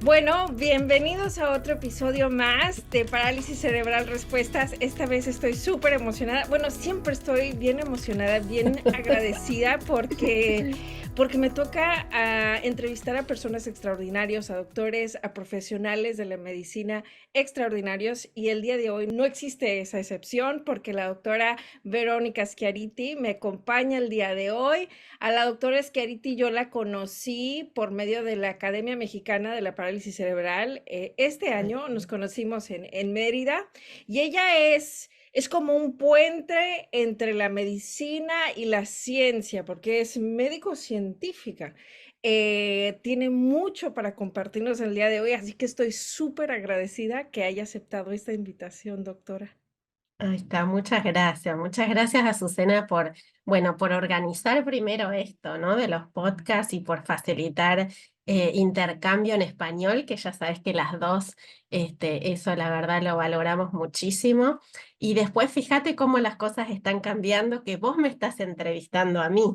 Bueno, bienvenidos a otro episodio más de Parálisis Cerebral Respuestas. Esta vez estoy súper emocionada. Bueno, siempre estoy bien emocionada, bien agradecida porque me toca entrevistar a personas extraordinarios, a doctores, a profesionales de la medicina extraordinarios. Y el día de hoy no existe esa excepción porque la doctora Verónica Schiariti me acompaña el día de hoy. A la doctora Schiariti yo la conocí por medio de la Academia Mexicana de la Parálisis Cerebral. Este año nos conocimos en Mérida y ella es como un puente entre la medicina y la ciencia, porque es médico científica. Tiene mucho para compartirnos el día de hoy, así que estoy súper agradecida que haya aceptado esta invitación, doctora. Ahí está, muchas gracias Azucena por organizar primero esto, ¿no? De los podcasts y por facilitar intercambio en español, que ya sabes que las dos, eso la verdad lo valoramos muchísimo. Y después fíjate cómo las cosas están cambiando, que vos me estás entrevistando a mí,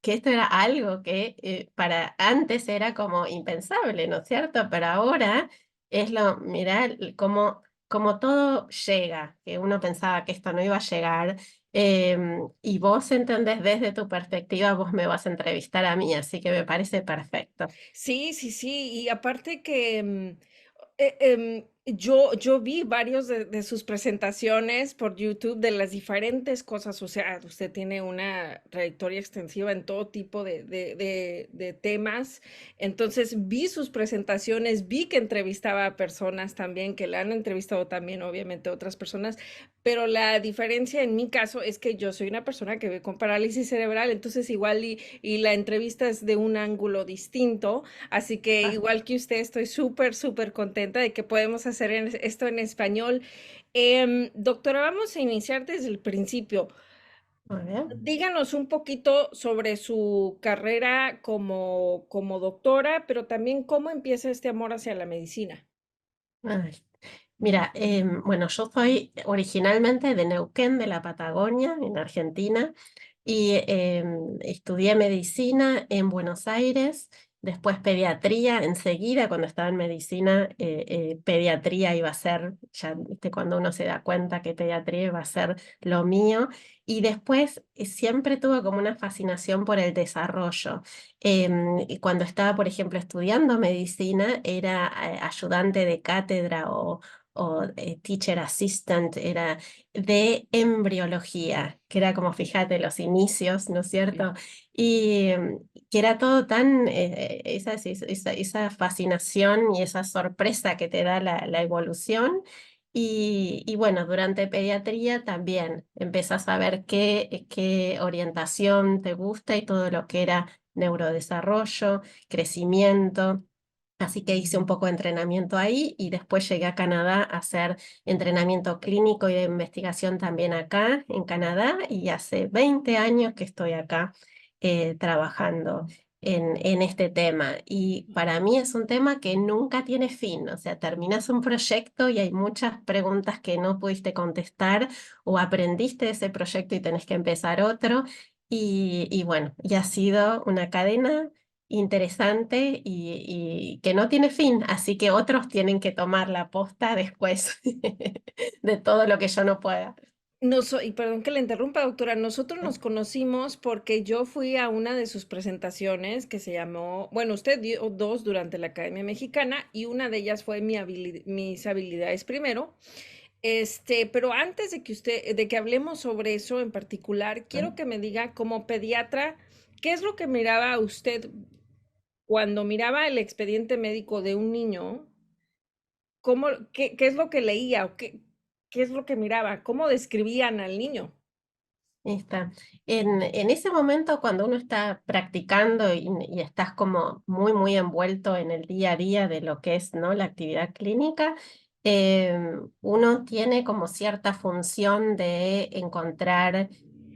que esto era algo que para antes era como impensable, ¿no es cierto? Pero ahora mirá como todo llega, que uno pensaba que esto no iba a llegar, y vos entendés desde tu perspectiva, vos me vas a entrevistar a mí, así que me parece perfecto. Sí, sí, sí, y aparte que yo vi varios de sus presentaciones por YouTube de las diferentes cosas, o sea, usted tiene una trayectoria extensiva en todo tipo de temas, entonces vi sus presentaciones, vi que entrevistaba a personas también, que le han entrevistado también, obviamente, otras personas, pero la diferencia en mi caso es que yo soy una persona que ve con parálisis cerebral, entonces igual y la entrevista es de un ángulo distinto. Así que Ah, igual que usted, estoy súper, súper contenta de que podemos hacer esto en español. Doctora, vamos a iniciar desde el principio. muy bien. Díganos un poquito sobre su carrera como doctora, pero también cómo empieza este amor hacia la medicina. Ay, mira, bueno, yo soy originalmente de Neuquén, de la Patagonia, en Argentina, y estudié medicina en Buenos Aires, después pediatría, enseguida cuando estaba en medicina, pediatría iba a ser, ya viste, cuando uno se da cuenta que pediatría iba a ser lo mío, y después siempre tuve como una fascinación por el desarrollo. Y cuando estaba, por ejemplo, estudiando medicina, era ayudante de cátedra o teacher assistant, era de embriología, que era como, fíjate, los inicios, ¿no es Sí. cierto? Y que era todo tan, esa fascinación y esa sorpresa que te da la evolución. Y bueno, durante pediatría también empezás a ver qué orientación te gusta y todo lo que era neurodesarrollo, crecimiento. Así que hice un poco de entrenamiento ahí y después llegué a Canadá a hacer entrenamiento clínico y de investigación también acá en Canadá y hace 20 años que estoy acá trabajando en este tema. Y para mí es un tema que nunca tiene fin, o sea, terminas un proyecto y hay muchas preguntas que no pudiste contestar o aprendiste de ese proyecto y tenés que empezar otro. Y bueno, y ha sido una cadena interesante y que no tiene fin, así que otros tienen que tomar la posta después de todo lo que yo no pueda. No soy, perdón que le interrumpa, doctora. Nosotros nos conocimos porque yo fui a una de sus presentaciones que se llamó, bueno, usted dio dos durante la Academia Mexicana y una de ellas fue mis habilidades primero. Pero antes de que de que hablemos sobre eso en particular, quiero que me diga como pediatra, ¿qué es lo que miraba usted cuando miraba el expediente médico de un niño? ¿Qué es lo que leía o qué es lo que miraba? ¿Cómo describían al niño? Está. En ese momento, cuando uno está practicando y estás como muy envuelto en el día a día de lo que es, ¿no? La actividad clínica, uno tiene como cierta función de encontrar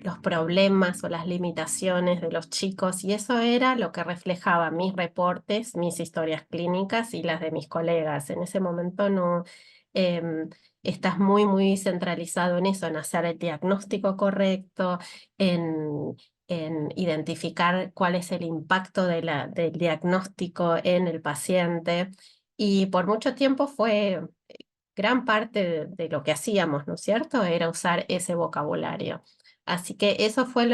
los problemas o las limitaciones de los chicos, y eso era lo que reflejaba mis reportes, mis historias clínicas y las de mis colegas. En ese momento no. em, Estás muy centralizado en eso, en hacer el diagnóstico correcto, en identificar cuál es el impacto del diagnóstico en el paciente. Y por mucho tiempo fue gran parte de lo que hacíamos, ¿no es cierto? Era usar ese vocabulario. Así que eso fue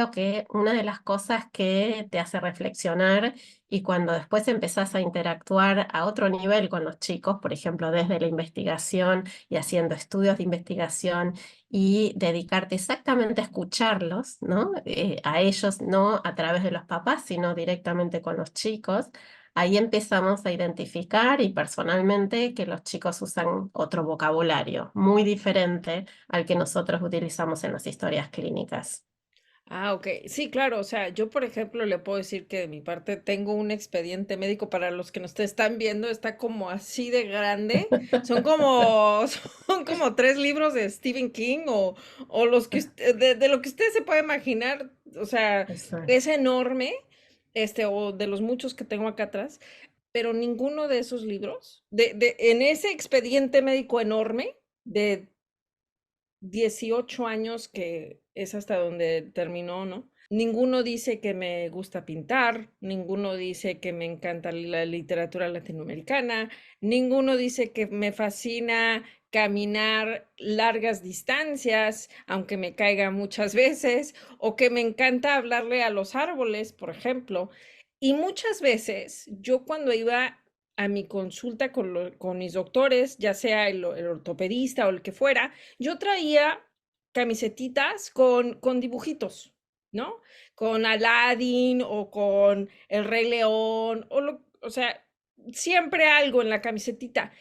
una de las cosas que te hace reflexionar y cuando después empezás a interactuar a otro nivel con los chicos, por ejemplo, desde la investigación y haciendo estudios de investigación y dedicarte exactamente a escucharlos, ¿no? A ellos, no a través de los papás, sino directamente con los chicos. Ahí empezamos a identificar y personalmente que los chicos usan otro vocabulario muy diferente al que nosotros utilizamos en las historias clínicas. Ah, ok. Sí, claro. O sea, yo, por ejemplo, le puedo decir que de mi parte tengo un expediente médico para los que nos te están viendo, está como así de grande. Son como, son como 3 libros de Stephen King o los que de lo que usted se puede imaginar. O sea, Eso. es enorme, o de los muchos que tengo acá atrás, pero ninguno de esos libros, en ese expediente médico enorme de 18 años, que es hasta donde terminó, ¿no? Ninguno dice que me gusta pintar, ninguno dice que me encanta la literatura latinoamericana, ninguno dice que me fascina caminar largas distancias, aunque me caiga muchas veces, o que me encanta hablarle a los árboles, por ejemplo. Y muchas veces yo cuando iba a mi consulta con mis doctores, ya sea el ortopedista o el que fuera, yo traía camisetitas con dibujitos, ¿no? Con Aladdin o con el Rey León, o sea, siempre algo en la camisetita.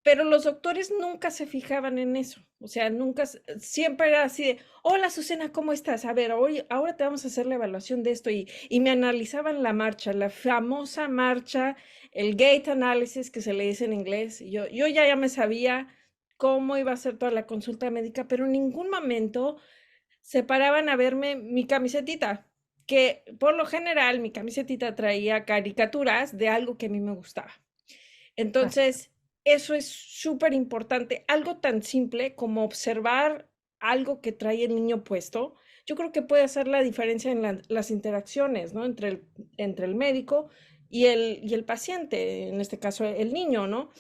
Pero los doctores nunca se fijaban en eso. O sea, nunca, siempre era así de, hola Susana, ¿cómo estás? A ver, hoy, ahora te vamos a hacer la evaluación de esto. Y me analizaban la marcha, la famosa marcha, el gait analysis que se le dice en inglés. Y yo ya me sabía cómo iba a ser toda la consulta médica, pero en ningún momento se paraban a verme mi camisetita, que por lo general mi camisetita traía caricaturas de algo que a mí me gustaba. Entonces, eso es súper importante. Algo tan simple como observar algo que trae el niño puesto, yo creo que puede hacer la diferencia en las interacciones, ¿no? Entre el médico y el paciente, en este caso el niño, ¿no?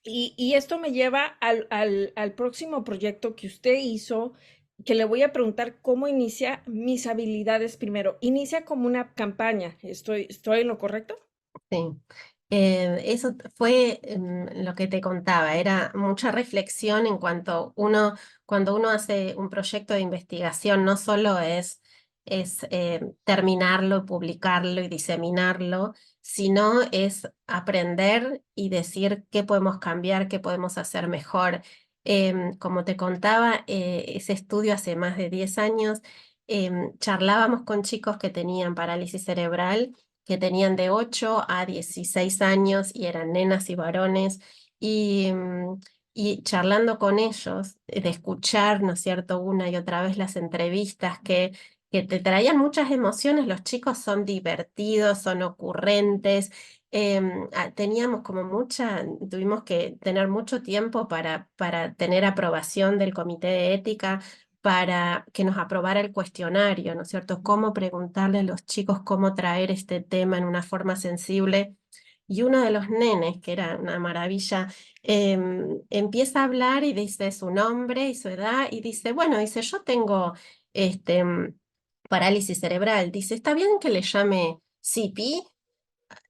Y esto me lleva al próximo proyecto que usted hizo, que le voy a preguntar cómo inicia mis habilidades primero. Inicia como una campaña. ¿Estoy en lo correcto? Sí. Eso fue lo que te contaba, era mucha reflexión en cuanto cuando uno hace un proyecto de investigación, no solo es terminarlo, publicarlo y diseminarlo, sino es aprender y decir qué podemos cambiar, qué podemos hacer mejor. Como te contaba, ese estudio hace más de 10 años, charlábamos con chicos que tenían parálisis cerebral que tenían de 8 a 16 años y eran nenas y varones, y, y charlando con ellos, de escuchar, ¿no es cierto?, una y otra vez las entrevistas que te traían muchas emociones, los chicos son divertidos, son ocurrentes. Teníamos como tuvimos que tener mucho tiempo para tener aprobación del comité de ética, para que nos aprobara el cuestionario, ¿no es cierto? Cómo preguntarle a los chicos cómo traer este tema en una forma sensible. Y uno de los nenes, que era una maravilla, empieza a hablar y dice su nombre y su edad y dice, bueno, dice, yo tengo este, parálisis cerebral. Dice, ¿está bien que le llame CP?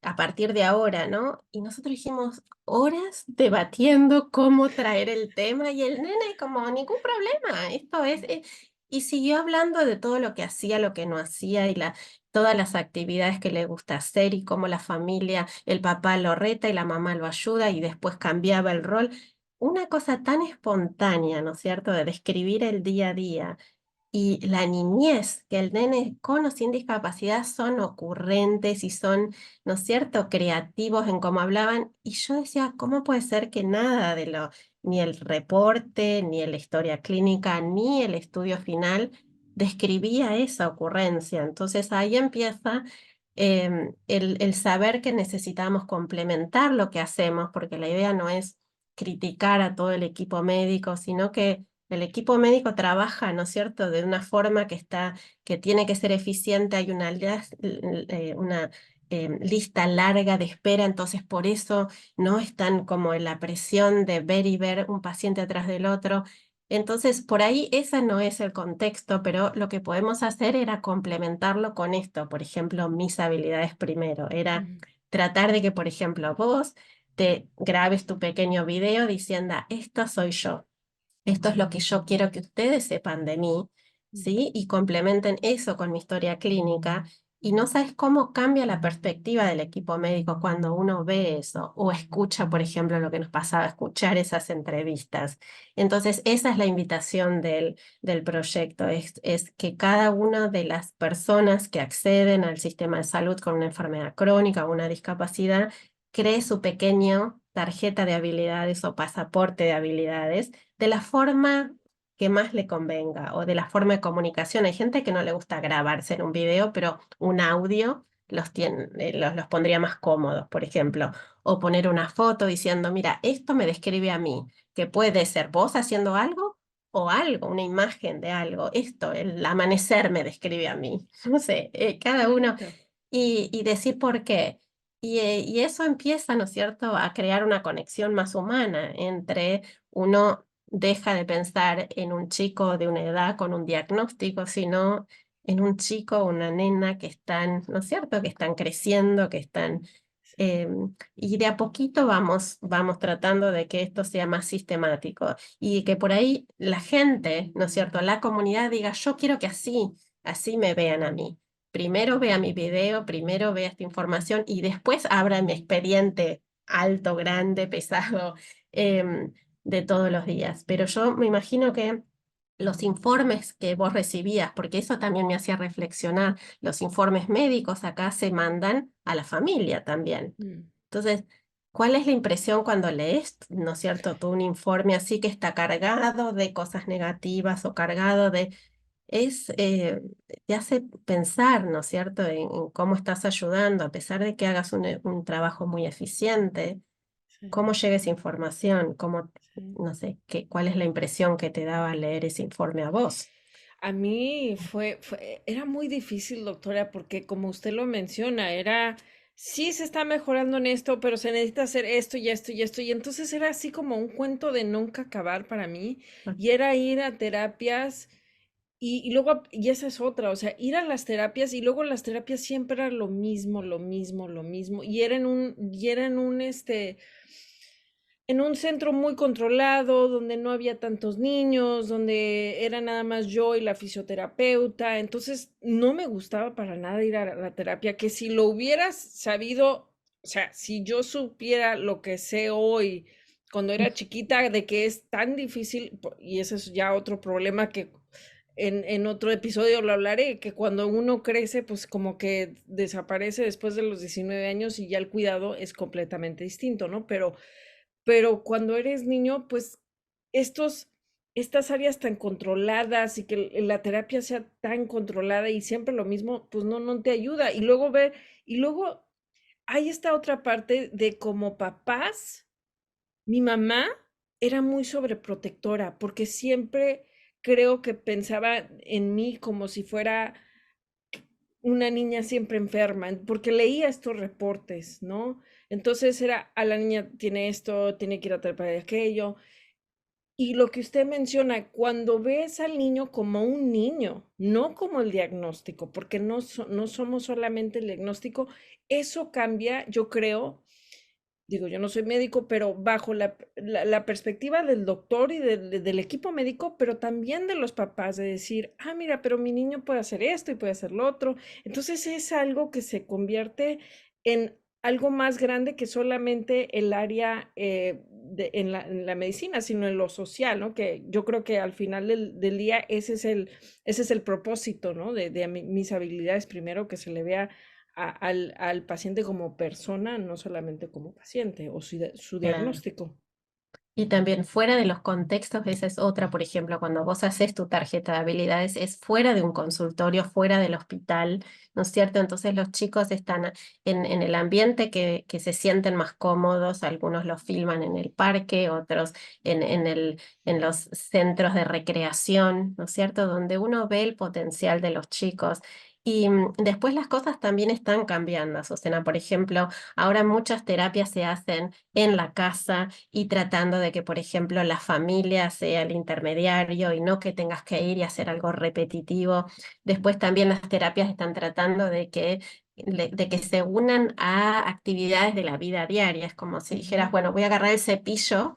A partir de ahora, ¿no? Y nosotros dijimos horas debatiendo cómo traer el tema y el nene como ningún problema, esto es, y siguió hablando de todo lo que hacía, lo que no hacía y todas las actividades que le gusta hacer y cómo la familia, el papá lo reta y la mamá lo ayuda y después cambiaba el rol. Una cosa tan espontánea, ¿no es cierto?, de describir el día a día y la niñez, que el nene con o sin discapacidad son ocurrentes y son, ¿no es cierto?, creativos en cómo hablaban. Y yo decía, ¿cómo puede ser que nada ni el reporte, ni la historia clínica, ni el estudio final describía esa ocurrencia? Entonces ahí empieza el saber que necesitamos complementar lo que hacemos, porque la idea no es criticar a todo el equipo médico, sino que el equipo médico trabaja, ¿no es cierto?, de una forma que tiene que ser eficiente. Hay una lista larga de espera, entonces por eso no están como en la presión de ver y ver un paciente atrás del otro. Entonces, por ahí ese no es el contexto, pero lo que podemos hacer era complementarlo con esto. Por ejemplo, mis habilidades primero. Era Mm, tratar de que, por ejemplo, vos te grabes tu pequeño video diciendo, esto soy yo. Esto es lo que yo quiero que ustedes sepan de mí, mm, ¿sí? Y complementen eso con mi historia clínica. Y no sabes cómo cambia la perspectiva del equipo médico cuando uno ve eso o escucha, por ejemplo, lo que nos pasaba, escuchar esas entrevistas. Entonces, esa es la invitación del proyecto, es que cada una de las personas que acceden al sistema de salud con una enfermedad crónica o una discapacidad cree su pequeño tarjeta de habilidades o pasaporte de habilidades de la forma que más le convenga o de la forma de comunicación. Hay gente que no le gusta grabarse en un video, pero un audio los pondría más cómodos, por ejemplo, o poner una foto diciendo, mira, esto me describe a mí, que puede ser vos haciendo algo o algo, una imagen de algo. Esto, el amanecer me describe a mí. No sé, qué cada uno bonito. y decir por qué. Y eso empieza, ¿no es cierto?, a crear una conexión más humana entre uno deja de pensar en un chico de una edad con un diagnóstico, sino en un chico o una nena que están, ¿no es cierto?, que están creciendo, que están... Sí. eh, y de a poquito vamos tratando de que esto sea más sistemático y que por ahí la gente, ¿no es cierto?, la comunidad diga, yo quiero que así me vean a mí. Primero vea mi video, primero vea esta información y después abra mi expediente alto, grande, pesado, em, de todos los días. Pero yo me imagino que los informes que vos recibías, porque eso también me hacía reflexionar, los informes médicos acá se mandan a la familia también. Mm. Entonces, ¿cuál es la impresión cuando lees, ¿no es cierto?, tú un informe así que está cargado de cosas negativas o cargado de es, te hace pensar, ¿no es cierto?, en cómo estás ayudando, a pesar de que hagas un trabajo muy eficiente, Sí, cómo llega esa información, cómo, sí. no sé, cuál es la impresión que te daba al leer ese informe a vos. A mí era muy difícil, doctora, porque como usted lo menciona, sí se está mejorando en esto, pero se necesita hacer esto y esto y esto. Y entonces era así como un cuento de nunca acabar para mí. Y era ir a terapias y luego, y esa es otra, o sea, ir a las terapias y luego las terapias siempre era lo mismo, lo mismo, lo mismo. En un centro muy controlado, donde no había tantos niños, donde era nada más yo y la fisioterapeuta. Entonces, no me gustaba para nada ir a la terapia, que si lo hubieras sabido, o sea, si yo supiera lo que sé hoy, cuando era chiquita, de que es tan difícil, y ese es ya otro problema que en otro episodio lo hablaré, que cuando uno crece, pues como que desaparece después de los 19 años y ya el cuidado es completamente distinto, ¿no? Pero cuando eres niño, pues estos, estas áreas tan controladas y que la terapia sea tan controlada y siempre lo mismo, pues no te ayuda. Y luego hay esta otra parte de como papás, mi mamá era muy sobreprotectora porque siempre creo que pensaba en mí como si fuera una niña siempre enferma, porque leía estos reportes, ¿no? Entonces era, a la niña tiene esto, tiene que ir a terapia de aquello. Y lo que usted menciona, cuando ves al niño como un niño, no como el diagnóstico, porque no somos solamente el diagnóstico, eso cambia, yo creo, digo, yo no soy médico, pero bajo la perspectiva del doctor y del equipo médico, pero también de los papás, de decir, ah, mira, pero mi niño puede hacer esto y puede hacer lo otro. Entonces es algo que se convierte en algo más grande que solamente el área en la medicina, sino en lo social, ¿no? Que yo creo que al final del día ese es el propósito, ¿no? De mis habilidades primero, que se le vea al paciente como persona, no solamente como paciente o su Claro. diagnóstico. Y también fuera de los contextos, esa es otra, por ejemplo, cuando vos haces tu tarjeta de habilidades, es fuera de un consultorio, fuera del hospital, ¿no es cierto? Entonces los chicos están en el ambiente que se sienten más cómodos, algunos los filman en el parque, otros en los centros de recreación, ¿no es cierto? Donde uno ve el potencial de los chicos. Y después las cosas también están cambiando, Azucena. Por ejemplo, ahora muchas terapias se hacen en la casa y tratando de que, por ejemplo, la familia sea el intermediario y no que tengas que ir y hacer algo repetitivo. Después también las terapias están tratando de que se unan a actividades de la vida diaria. Es como si dijeras, Ujú. bueno, voy a agarrar el cepillo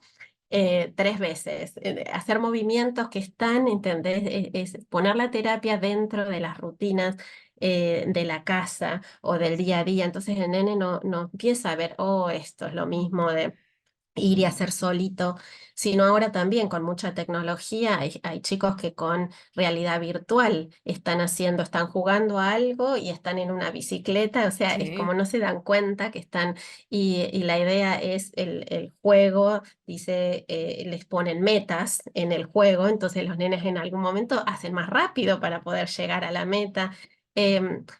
3 veces, hacer movimientos que están, ¿entendés? Es poner la terapia dentro de las rutinas de la casa o del día a día. Entonces el nene no empieza a ver, oh, esto es lo mismo de ir y hacer solito, sino ahora también con mucha tecnología hay chicos que con realidad virtual están jugando a algo y están en una bicicleta, o sea, es como Sí, no se dan cuenta que están, y la idea es el juego, dice, les ponen metas en el juego, entonces los nenes en algún momento hacen más rápido para poder llegar a la meta.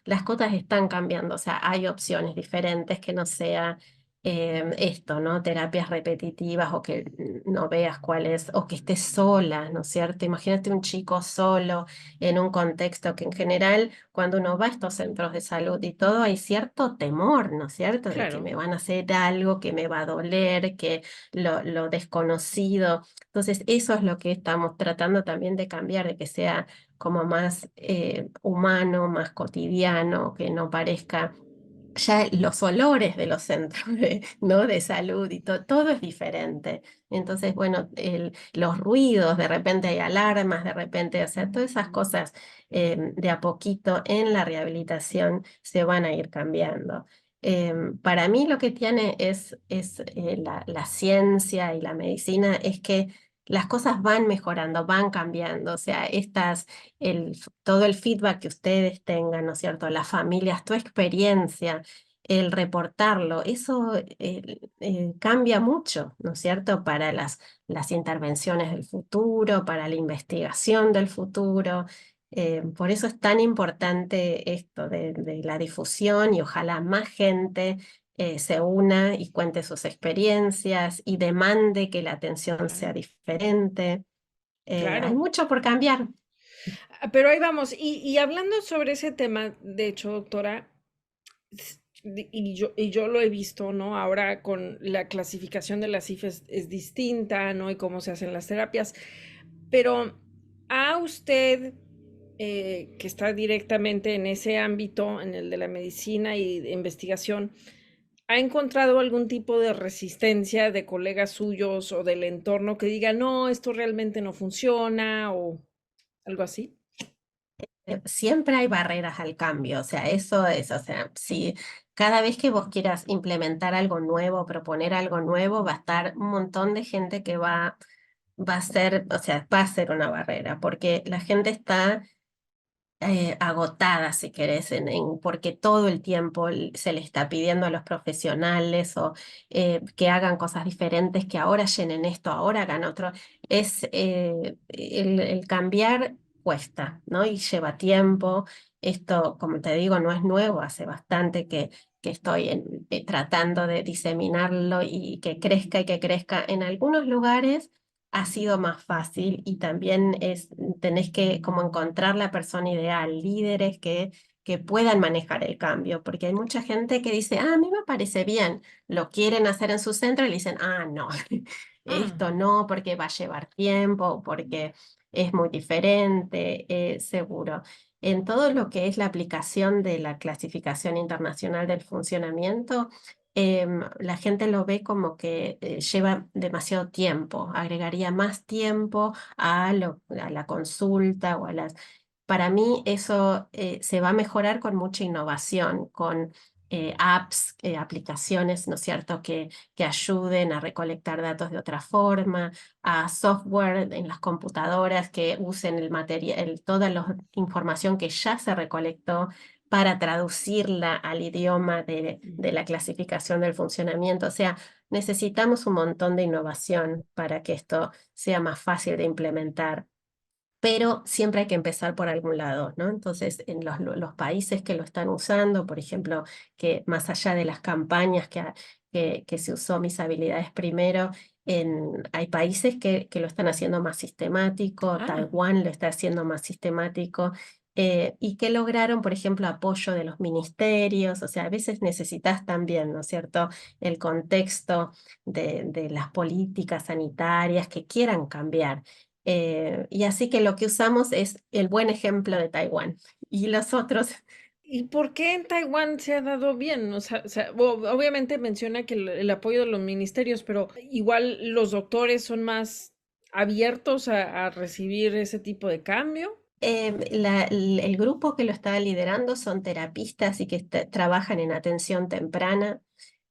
Las cosas están cambiando, o sea, hay opciones diferentes que no sea esto, ¿no? Terapias repetitivas o que no veas cuál es, o que estés sola, ¿no es cierto? Imagínate un chico solo en un contexto que en general, cuando uno va a estos centros de salud y todo, hay cierto temor, ¿no es cierto? De que claro. me van a hacer algo, que me va a doler, que lo desconocido. Entonces, eso es lo que estamos tratando también de cambiar, de que sea como más humano, más cotidiano, que no parezca ya los olores de los centros ¿no? de salud y todo es diferente. Entonces, bueno, los ruidos, de repente hay alarmas, de repente, o sea, todas esas cosas de a poquito en la rehabilitación se van a ir cambiando. Para mí lo que tiene la ciencia y la medicina es que las cosas van mejorando, van cambiando, o sea, todo el feedback que ustedes tengan, ¿no es cierto? Las familias, tu experiencia, el reportarlo, eso cambia mucho, ¿no es cierto? Para las intervenciones del futuro, para la investigación del futuro. Por eso es tan importante esto de la difusión y ojalá más gente se una y cuente sus experiencias y demande que la atención sea Claro, diferente. Hay claro. mucho por cambiar. Pero ahí vamos. Y hablando sobre ese tema, de hecho, doctora, y yo lo he visto, ¿no? Ahora con la clasificación de las CIF es distinta, ¿no? Y cómo se hacen las terapias. Pero ¿a usted, que está directamente en ese ámbito, en el de la medicina y de investigación, ha encontrado algún tipo de resistencia de colegas suyos o del entorno que diga, no, esto realmente no funciona o algo así? Siempre hay barreras al cambio, o sea, eso es, o sea, si cada vez que vos quieras implementar algo nuevo, proponer algo nuevo, va a estar un montón de gente que va a ser, o sea, va a ser una barrera, porque la gente está agotada, si querés, porque todo el tiempo se le está pidiendo a los profesionales o que hagan cosas diferentes, que ahora llenen esto, ahora hagan otro. El cambiar cuesta, ¿no? Y lleva tiempo. Esto, como te digo, no es nuevo, hace bastante que estoy tratando de diseminarlo y que crezca y que crezca en algunos lugares ha sido más fácil y también tenés que como encontrar la persona ideal, líderes que puedan manejar el cambio, porque hay mucha gente que dice, ah, a mí me parece bien, lo quieren hacer en su centro y le dicen, ah, no, Mm, esto no, porque va a llevar tiempo, porque es muy diferente, seguro. En todo lo que es la aplicación de la clasificación internacional del funcionamiento, la gente lo ve como que lleva demasiado tiempo, agregaría más tiempo a la consulta o a las... Para mí eso se va a mejorar con mucha innovación, con apps, aplicaciones, ¿no es cierto?, que ayuden a recolectar datos de otra forma, a software en las computadoras que usen el material, toda la información que ya se recolectó para traducirla al idioma de la clasificación del funcionamiento. O sea, necesitamos un montón de innovación para que esto sea más fácil de implementar, pero siempre hay que empezar por algún lado, ¿no? Entonces, en los países que lo están usando, por ejemplo, que más allá de las campañas que se usó Mis Habilidades Primero, hay países que lo están haciendo más sistemático, ah, Taiwán lo está haciendo más sistemático, y que lograron, por ejemplo, apoyo de los ministerios. O sea, a veces necesitas también, ¿no es cierto?, el contexto de las políticas sanitarias que quieran cambiar. Y así que lo que usamos es el buen ejemplo de Taiwán. Y los otros, ¿Y por qué en Taiwán se ha dado bien? O sea, obviamente menciona que el apoyo de los ministerios, pero igual los doctores son más abiertos a recibir ese tipo de cambio. el grupo que lo está liderando son terapistas y que trabajan en atención temprana.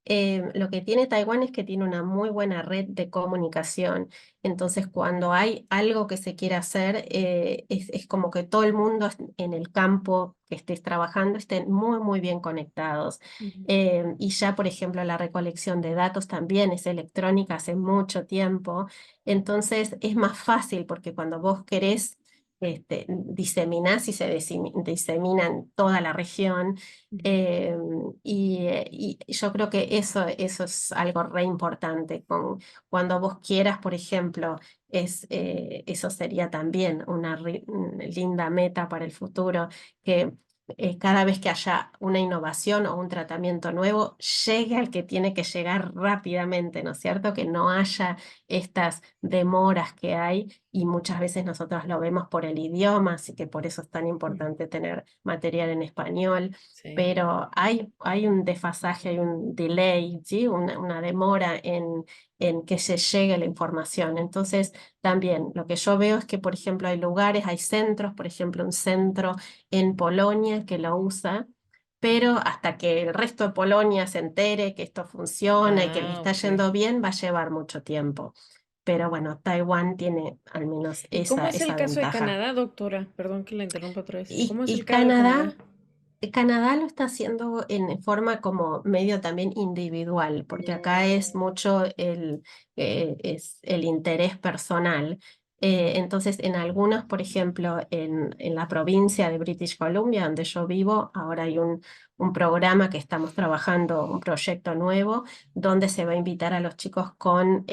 Lo que tiene Taiwán es que tiene una muy buena red de comunicación. Entonces, cuando hay algo que se quiere hacer, es como que todo el mundo en el campo que estés trabajando estén muy, muy bien conectados. Ujú. Y ya, por ejemplo, la recolección de datos también es electrónica hace mucho tiempo. Entonces, es más fácil porque cuando vos querés diseminás y se disemina en toda la región. Ujú. Eh, y yo creo que eso es algo re importante. Cuando vos quieras, por ejemplo, eso sería también una linda meta para el futuro, que cada vez que haya una innovación o un tratamiento nuevo, llegue al que tiene que llegar rápidamente, ¿no es cierto? Que no haya estas demoras que hay y muchas veces nosotros lo vemos por el idioma, así que por eso es tan Ujú. importante tener material en español, Sí. pero hay un desfasaje, hay un delay, ¿sí? Una demora en que se llegue la información. Entonces, también lo que yo veo es que, por ejemplo, hay lugares, hay centros, por ejemplo, un centro en Polonia que lo usa. Pero hasta que el resto de Polonia se entere que esto funciona y que le Ah, está ok. yendo bien, va a llevar mucho tiempo. Pero bueno, Taiwán tiene al menos ¿Y cómo es el esa caso de ventaja. Canadá, doctora? Perdón que la interrumpa otra vez. ¿Cómo es el Y caso de Canadá? Canadá lo está haciendo en forma como medio también individual, porque acá es mucho es el interés personal. Entonces, en algunos, por ejemplo, en la provincia de British Columbia, donde yo vivo, ahora hay un programa que estamos trabajando, un proyecto nuevo, donde se va a invitar a los chicos con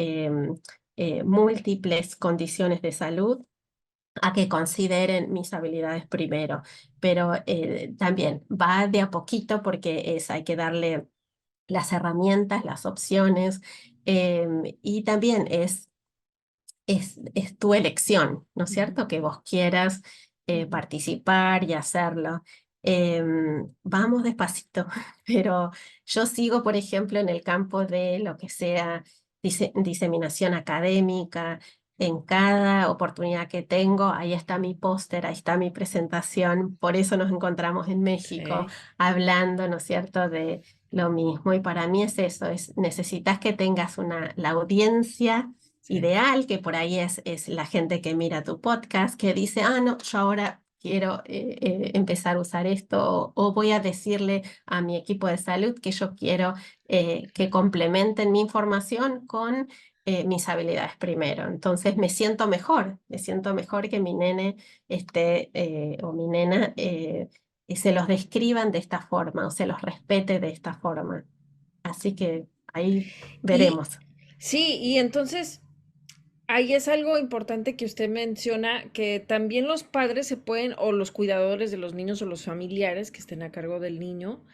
múltiples condiciones de salud a que consideren mis habilidades primero, pero también va de a poquito porque hay que darle las herramientas, las opciones, y también es tu elección, ¿no es Ujú. cierto? Que vos quieras Ujú. participar y hacerlo. Vamos despacito, pero yo sigo, por ejemplo, en el campo de lo que sea diseminación académica. En cada oportunidad que tengo, ahí está mi póster, ahí está mi presentación. Por eso nos encontramos en México Sí, hablando, ¿no es cierto?, de lo mismo. Y para mí es eso, necesitas que tengas la audiencia sí. ideal, que por ahí es la gente que mira tu podcast, que dice, ah, no, yo ahora quiero empezar a usar esto, o voy a decirle a mi equipo de salud que yo quiero que complementen mi información con mis habilidades primero. Entonces me siento mejor que mi nene o mi nena se los describan de esta forma o se los respete de esta forma. Así que ahí Y veremos. sí, y entonces ahí es algo importante que usted menciona, que también los padres se pueden, o los cuidadores de los niños o los familiares que estén a cargo del niño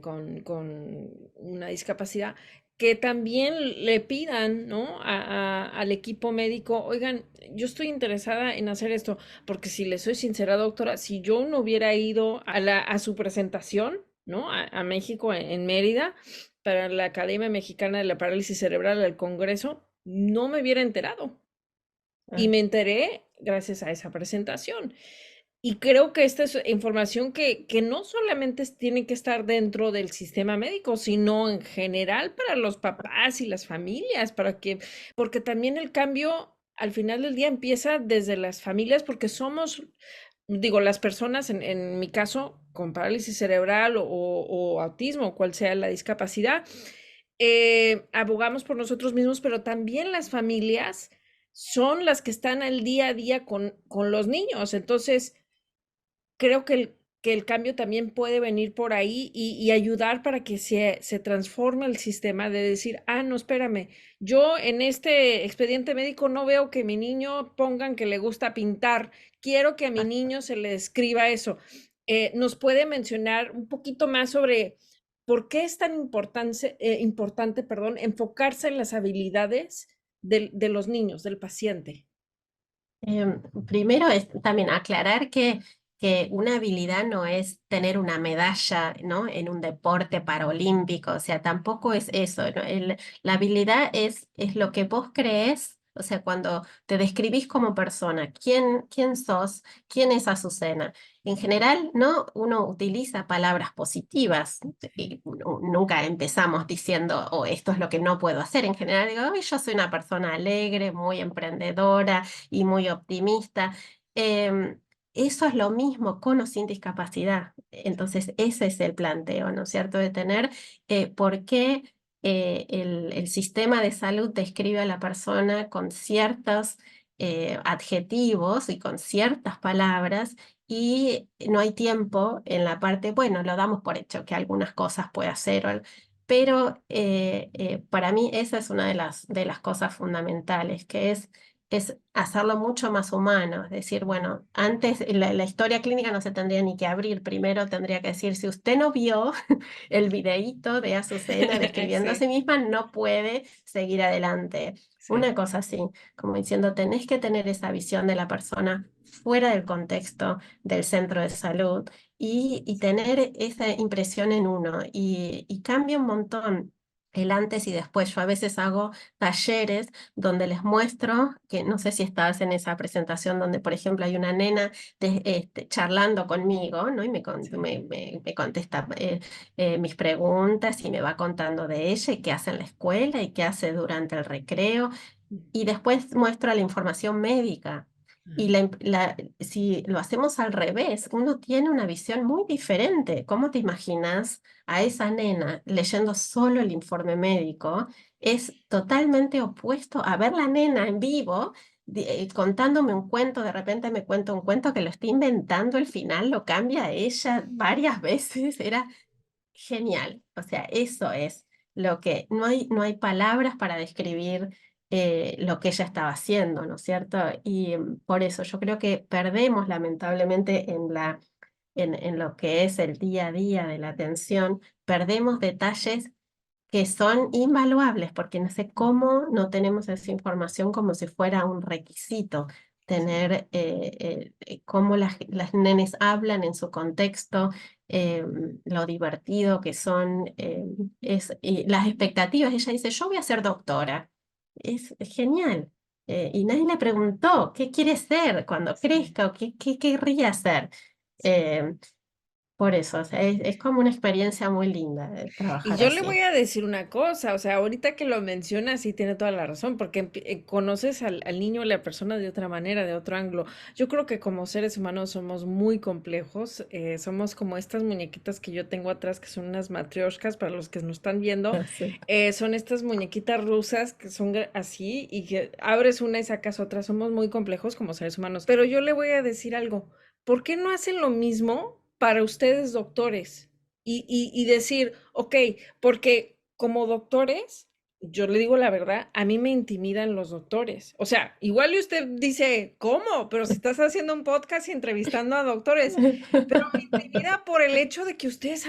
con una discapacidad, que también le pidan, ¿no? Al equipo médico, oigan, yo estoy interesada en hacer esto, porque si le soy sincera, doctora, si yo no hubiera ido a su presentación, ¿no? A México, en Mérida, para la Academia Mexicana de la Parálisis Cerebral al Congreso, no me hubiera enterado. Y Ah, me enteré gracias a esa presentación. Y creo que esta es información que no solamente tiene que estar dentro del sistema médico, sino en general para los papás y las familias, porque también el cambio al final del día empieza desde las familias, porque somos, digo, las personas, en mi caso, con parálisis cerebral o autismo, cual sea la discapacidad, abogamos por nosotros mismos, pero también las familias son las que están al día a día con los niños. Entonces, creo que que el cambio también puede venir por ahí y ayudar para que se transforme el sistema de decir, ah, no, espérame, yo en este expediente médico no veo que mi niño pongan que le gusta pintar, quiero que a mi niño se le escriba eso. ¿Nos puede mencionar un poquito más sobre por qué es tan importante, perdón, enfocarse en las habilidades de los niños, del paciente? Primero es también aclarar que una habilidad no es tener una medalla, ¿no? En un deporte paralímpico, o sea, tampoco es eso, ¿no? La habilidad es lo que vos crees, o sea, cuando te describís como persona, quién sos, quién es Azucena. En general, ¿no? Uno utiliza palabras positivas y nunca empezamos diciendo, oh, esto es lo que no puedo hacer. En general digo, "Ay, yo soy una persona alegre, muy emprendedora y muy optimista". Em, Eso es lo mismo con o sin discapacidad. Entonces, ese es el planteo, ¿no es cierto? De tener por qué el sistema de salud describe a la persona con ciertos adjetivos y con ciertas palabras y no hay tiempo en la parte, bueno, lo damos por hecho que algunas cosas puede hacer, pero para mí esa es una de las cosas fundamentales, que es hacerlo mucho más humano. Es decir, bueno, antes la historia clínica no se tendría ni que abrir, primero tendría que decir, si usted no vio el videíto de Azucena describiendo a Sí, sí misma, no puede seguir adelante. sí. Una cosa así, como diciendo, tenés que tener esa visión de la persona fuera del contexto del centro de salud y tener esa impresión en uno y cambia un montón el antes y después. Yo a veces hago talleres donde les muestro, que no sé si estás en esa presentación donde, por ejemplo, hay una nena charlando conmigo, ¿no? Y Sí. me contesta mis preguntas y me va contando de ella y qué hace en la escuela y qué hace durante el recreo. Y después muestro la información médica. Y Ajá. si lo hacemos al revés, uno tiene una visión muy diferente. ¿Cómo te imaginas a esa nena leyendo solo el informe médico? Es totalmente opuesto a ver la nena en vivo contándome un cuento. De repente me cuenta un cuento que lo está inventando, el final lo cambia a ella varias veces. Era genial. O sea, eso es lo que no hay palabras para describir lo que ella estaba haciendo, ¿no es cierto? Y por eso yo creo que perdemos lamentablemente en lo que es el día a día de la atención, perdemos detalles que son invaluables, porque no sé cómo no tenemos esa información como si fuera un requisito, Sí. tener cómo las nenes hablan en su contexto, lo divertido que son, y las expectativas. Ella dice, yo voy a ser doctora. Es genial. Y nadie le preguntó qué quiere ser cuando Sí. crezca o qué querría ser. Sí. Eh, por eso, o sea, es como una experiencia muy linda Y trabajar yo le voy así. a decir una cosa, o sea, ahorita que lo mencionas, sí tiene toda la razón, porque conoces al niño, a la persona de otra manera, de otro ángulo. Yo creo que como seres humanos somos muy complejos, somos como estas muñequitas que yo tengo atrás, que son unas matrioshkas, para los que nos están viendo, Sí. son estas muñequitas rusas que son así y que abres una y sacas otra. Somos muy complejos como seres humanos. Pero yo le voy a decir algo, ¿por qué no hacen lo mismo para ustedes, doctores? Y decir, ok, porque como doctores, yo le digo la verdad, a mí me intimidan los doctores. O sea, igual y usted dice, ¿cómo? Pero si estás haciendo un podcast y entrevistando a doctores, pero me intimida por el hecho de que ustedes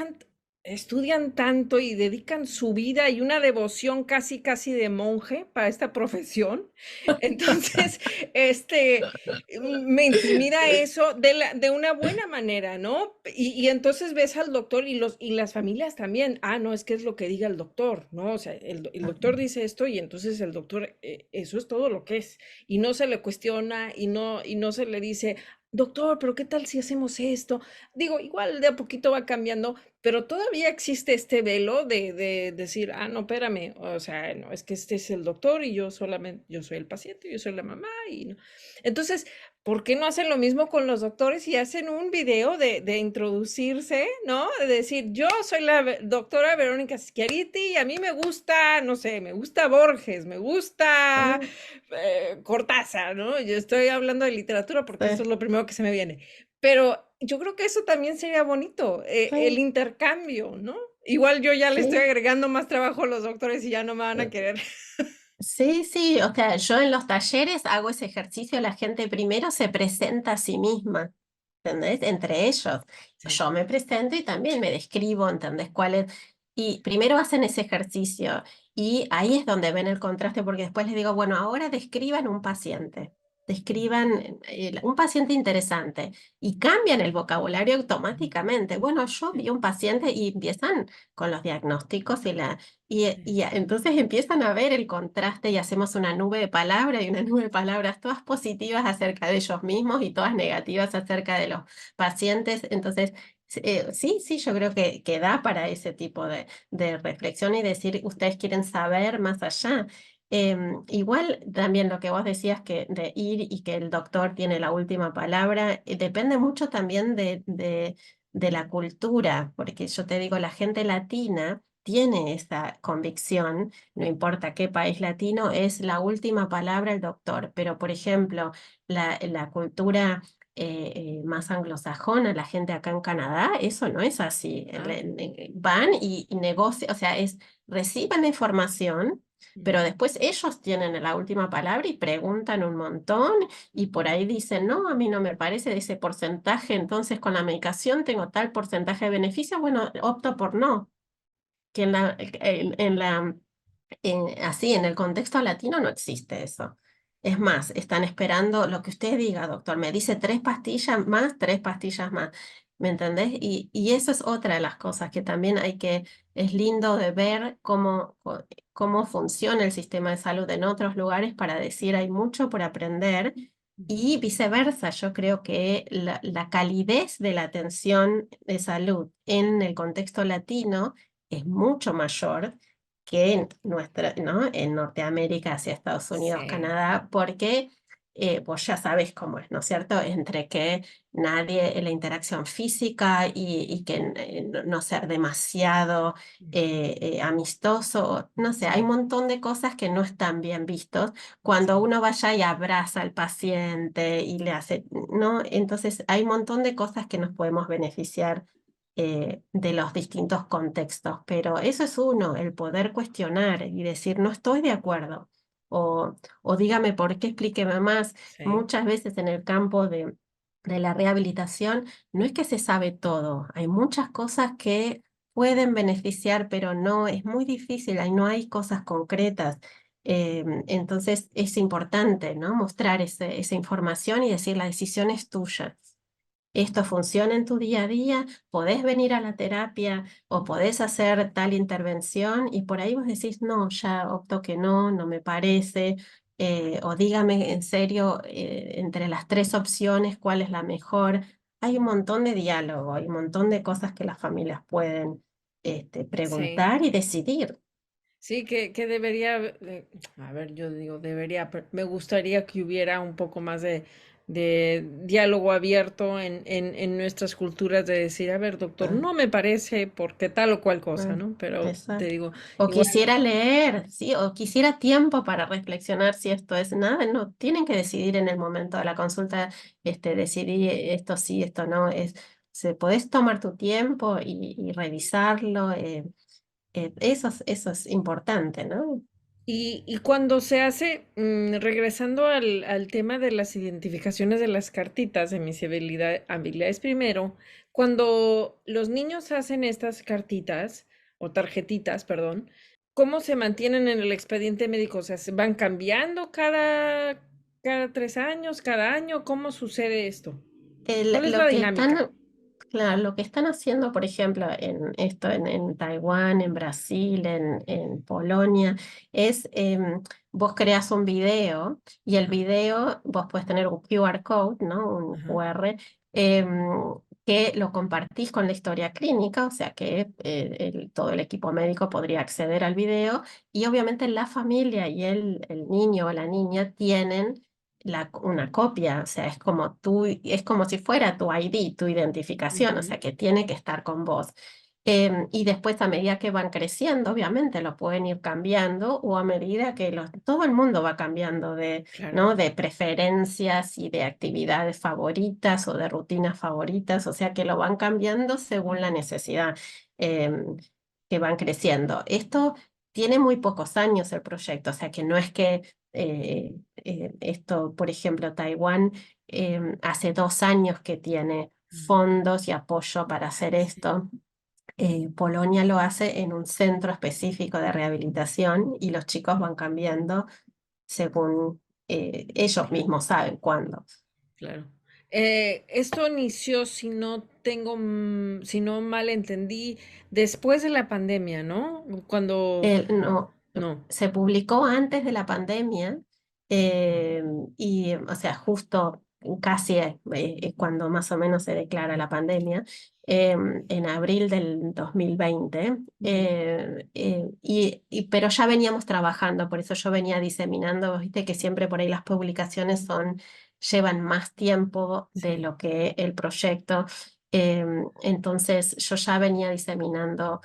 estudian tanto y dedican su vida y una devoción casi, casi de monje para esta profesión. Entonces, este, me intimida eso de una buena manera, ¿no? Y entonces ves al doctor y las familias también, ah, no, es que es lo que diga el doctor, ¿no? O sea, el doctor dice esto y entonces el doctor, eso es todo lo que es. Y no se le cuestiona y no se le dice, doctor, pero ¿qué tal si hacemos esto? Digo, igual de a poquito va cambiando, pero todavía existe este velo de decir, ah, no, espérame, o sea, no, es que este es el doctor y yo solamente, yo soy el paciente, yo soy la mamá y no. Entonces, ¿por qué no hacen lo mismo con los doctores y hacen un video de introducirse, ¿no? De decir, yo soy la doctora Verónica Schiariti y a mí me gusta, no sé, me gusta Borges, me gusta Cortázar, ¿no? Yo estoy hablando de literatura porque esto Sí. es lo primero que se me viene. Pero yo creo que eso también sería bonito, el Sí, intercambio, ¿no? Igual yo ya le estoy sí. agregando más trabajo a los doctores y ya no me van a querer. Sí, sí, o sea, yo en los talleres hago ese ejercicio, la gente primero se presenta a sí misma, ¿entendés? Entre ellos. Sí, Yo me presento y también me describo, ¿entendés? ¿Cuál es? Y primero hacen ese ejercicio y ahí es donde ven el contraste porque después les digo, bueno, ahora describan un paciente, describan un paciente interesante y cambian el vocabulario automáticamente. Bueno, yo sí, vi un paciente y empiezan con los diagnósticos sí, entonces empiezan a ver el contraste y hacemos una nube de palabras y una nube de palabras, todas positivas acerca de ellos mismos y todas negativas acerca de los pacientes. Entonces, sí, sí, yo creo que da para ese tipo de reflexión y decir, ustedes quieren saber más allá. Igual también lo que vos decías que de ir y que el doctor tiene la última palabra, depende mucho también de la cultura, porque yo te digo, la gente latina tiene esa convicción, no importa qué país latino, es la última palabra el doctor. Pero, por ejemplo, la cultura más anglosajona, la gente acá en Canadá, eso no es así. ah, Van y negocian, o sea, reciben la información. Pero ujú, después ellos tienen la última palabra y preguntan un montón y por ahí dicen, no, a mí no me parece de ese porcentaje, entonces con la medicación tengo tal porcentaje de beneficio, bueno, opto por no que así en el contexto latino no existe eso. Es más, están esperando lo que usted diga, doctor. Me dice 3 pastillas más, 3 pastillas más. ¿Me entendés? Y eso es otra de las cosas que también es lindo de ver cómo funciona el sistema de salud en otros lugares para decir hay mucho por aprender. ujú, Y viceversa, yo creo que la calidez de la atención de salud en el contexto latino es mucho mayor que ¿no? En Norteamérica, hacia Estados Unidos, sí, Canadá, porque vos ya sabes cómo es, ¿no es cierto? Entre que nadie, la interacción física y que no ser demasiado ujú, amistoso, no sé, hay un sí, montón de cosas que no están bien vistos cuando sí, uno vaya y abraza al paciente y le hace, ¿no? Entonces hay un montón de cosas que nos podemos beneficiar de los distintos contextos, pero eso es uno, el poder cuestionar y decir, no estoy de acuerdo, o dígame por qué, explíqueme más. sí, Muchas veces en el campo de la rehabilitación no es que se sabe todo, hay muchas cosas que pueden beneficiar, pero no, es muy difícil, ahí no hay cosas concretas. Entonces es importante, ¿no? Mostrar esa información y decir, la decisión es tuya. Esto funciona en tu día a día, podés venir a la terapia o podés hacer tal intervención y por ahí vos decís, no, ya opto que no, no me parece, o dígame en serio, entre las 3 opciones, ¿cuál es la mejor? Hay un montón de diálogo, hay un montón de cosas que las familias pueden sí. preguntar y decidir. Sí, que debería, a ver, yo digo, debería, me gustaría que hubiera un poco más de diálogo abierto en nuestras culturas de decir, a ver, doctor, Ah, no me parece porque tal o cual cosa, ah, ¿no? Pero te exacto. digo, O igual, quisiera leer, sí, o quisiera tiempo para reflexionar si esto es nada, no, tienen que decidir en el momento de la consulta, decidir esto sí, esto no, podés tomar tu tiempo y revisarlo, eso es importante, ¿no? y cuando se hace, regresando al tema de las identificaciones de las cartitas de mis habilidades primero, cuando los niños hacen estas cartitas o tarjetitas, perdón, ¿cómo se mantienen en el expediente médico? O sea, ¿se van cambiando cada 3 años, cada año? ¿Cómo sucede esto? ¿Cuál es la Lo que dinámica? están, claro, lo que están haciendo, por ejemplo, en Taiwán, en Brasil, en Polonia, es vos creas un video y el Ajá, video, vos puedes tener un QR code, ¿no? Un ajá, QR, que lo compartís con la historia clínica, o sea que todo el equipo médico podría acceder al video y obviamente la familia y el niño o la niña tienen una copia, o sea, es como si fuera tu ID, tu identificación, o ujú, sea, que tiene que estar con vos. Y después a medida que van creciendo, obviamente lo pueden ir cambiando o a medida que todo el mundo va cambiando Claro. ¿no? de preferencias y de actividades favoritas o de rutinas favoritas, o sea que lo van cambiando según la necesidad em, que van creciendo. Esto tiene muy pocos años el proyecto, o sea que no es que esto, por ejemplo, Taiwán hace 2 años que tiene Mm, fondos y apoyo para hacer sí, esto. Polonia lo hace en un centro específico de rehabilitación y los chicos van cambiando según ellos claro, mismos saben cuándo. claro. Esto inició, si no tengo, si no mal entendí, después de la pandemia, ¿no? Cuando, No, no, se publicó antes de la pandemia eh, y, o sea, justo casi cuando más o menos se declara la pandemia, en abril del 2020, ok, pero ya veníamos trabajando, por eso yo venía diseminando, viste que siempre por ahí las publicaciones llevan más tiempo de sí, lo que el proyecto. Entonces yo ya venía diseminando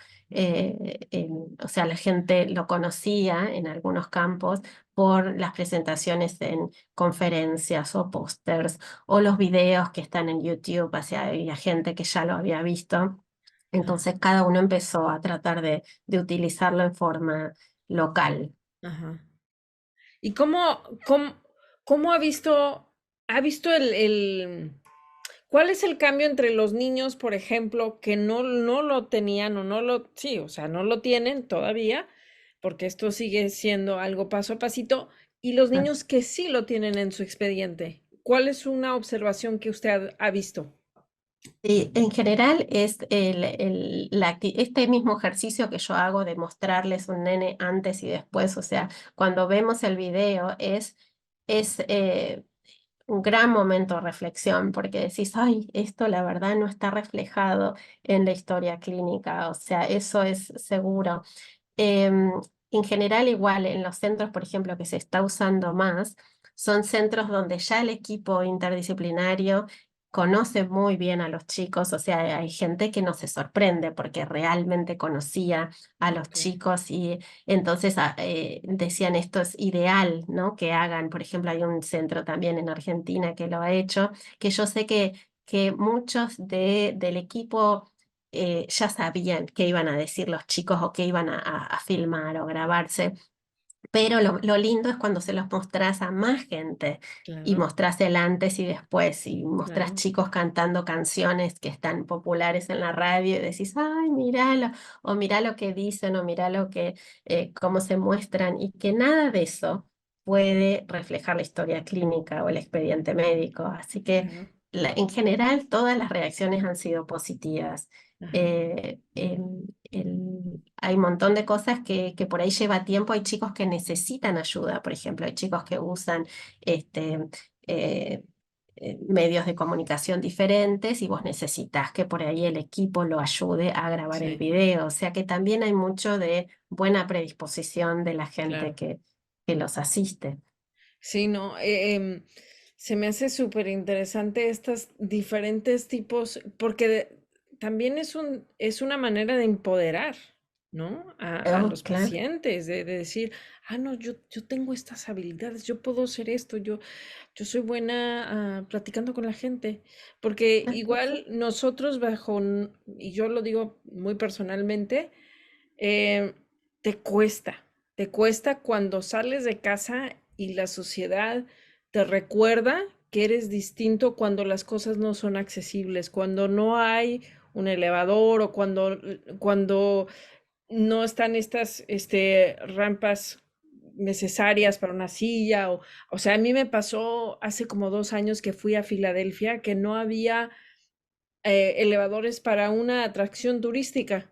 o sea, la gente lo conocía en algunos campos por las presentaciones en conferencias o pósters o los videos que están en YouTube, o sea, había gente que ya lo había visto. ah, Entonces cada uno empezó a tratar de utilizarlo en forma local. ajá. ¿Y cómo ha visto cuál es el cambio entre los niños, por ejemplo, que no lo tenían o no lo, sí, o sea, no lo tienen todavía, porque esto sigue siendo algo paso a pasito, y los niños que sí lo tienen en su expediente? ¿Cuál es una observación que usted ha visto? Sí, en general es este mismo ejercicio que yo hago de mostrarles un nene antes y después, o sea, cuando vemos el video es un gran momento de reflexión porque decís, ay, esto la verdad no está reflejado en la historia clínica, o sea, eso es seguro. Em, en general, igual en los centros, por ejemplo, que se está usando más, son centros donde ya el equipo interdisciplinario conoce muy bien a los chicos, o sea, hay gente que no se sorprende porque realmente conocía a los Ok, chicos y entonces decían esto es ideal, ¿no? Que hagan, por ejemplo, hay un centro también en Argentina que lo ha hecho, que yo sé que muchos del equipo ya sabían qué iban a decir los chicos o qué iban a filmar o grabarse, pero lo lindo es cuando se los mostrás a más gente y claro, mostrás el antes y después y mostrás claro, chicos cantando canciones que están populares en la radio y decís, ay, míralo, o mirá lo que dicen, o mirá cómo se muestran, y que nada de eso puede reflejar la historia clínica o el expediente médico. Así que claro, en general todas las reacciones han sido positivas. ajá, Hay un montón de cosas que por ahí lleva tiempo. Hay chicos que necesitan ayuda, por ejemplo, hay chicos que usan este, eh, medios de comunicación diferentes y vos necesitas que por ahí el equipo lo ayude a grabar el sí, video. O sea que también hay mucho de buena predisposición de la gente claro. que los asiste. Sí, no, se me hace súper interesante estas diferentes tipos, porque también es una manera de empoderar, ¿no? A Oh, los claro. pacientes, de decir, ah, no, yo tengo estas habilidades, yo puedo hacer esto, yo soy buena platicando con la gente, porque igual nosotros y yo lo digo muy personalmente, eh, te cuesta, te cuesta cuando sales de casa y la sociedad te recuerda que eres distinto cuando las cosas no son accesibles, cuando no hay un elevador o cuando no están estas rampas necesarias para una silla. O sea, a mí me pasó hace como 2 años que fui a Filadelfia que no había elevadores para una atracción turística.